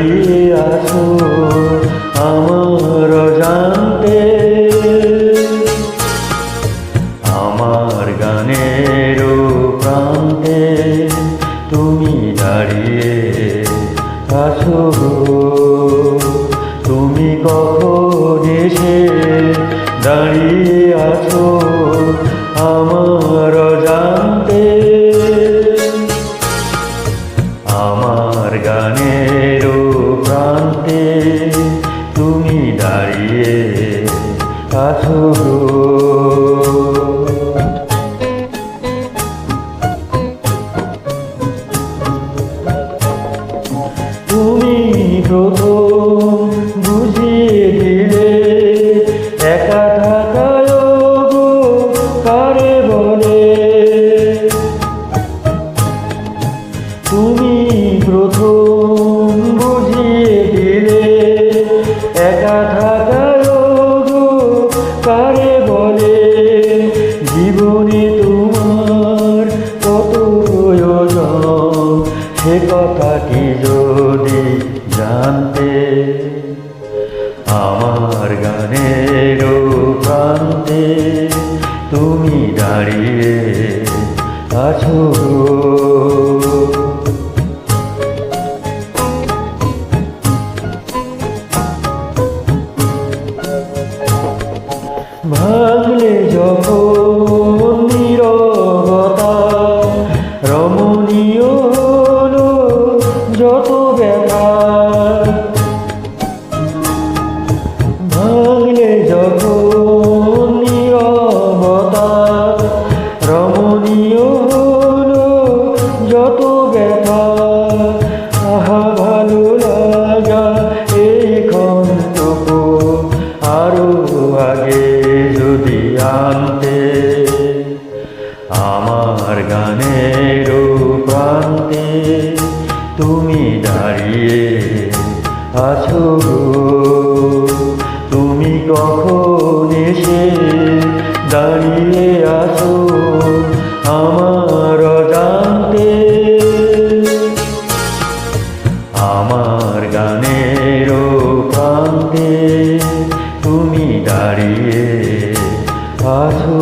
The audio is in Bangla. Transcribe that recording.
দাঁড়িয়ে আছো আমার অজান্তে, আমার গানের প্রান্তে তুমি দাঁড়িয়ে আছো। তুমি কখন এসে দাঁড়িয়ে আছো আমার অজান্তে, আমার গানের প্রান্তে তুমি দাঁড়িয়ে আছো। তুমি প্রথম বুঝিয়ে দিলে একা থাকায় গো কারে বলে, তুমি প্রথম বুঝিয়ে দিলে একা থাকায় গো কারে বলে। জীবনে তোমার কত প্রয়োজন সে কথাটি যদি জানতে, আমার গানের প্রান্তে তুমি দাঁড়িয়ে আছো। ভাঙলে যখন নীরবতা রমণীয় হলো যত ব্যথা, ভাঙলে যখন নীরবতা রমণীয় হলো যত ব্যথা। আহা ভালো লাগা এইখানটুকু আরো আগে যদি আনতে, আমার গানের প্রান্তে তুমি দাঁড়িয়ে আছো। তুমি কখন এসে দাঁড়িয়ে আছো আমার অজান্তে, আমার গানের প্রান্তে তুমি দাঁড়িয়ে আছো।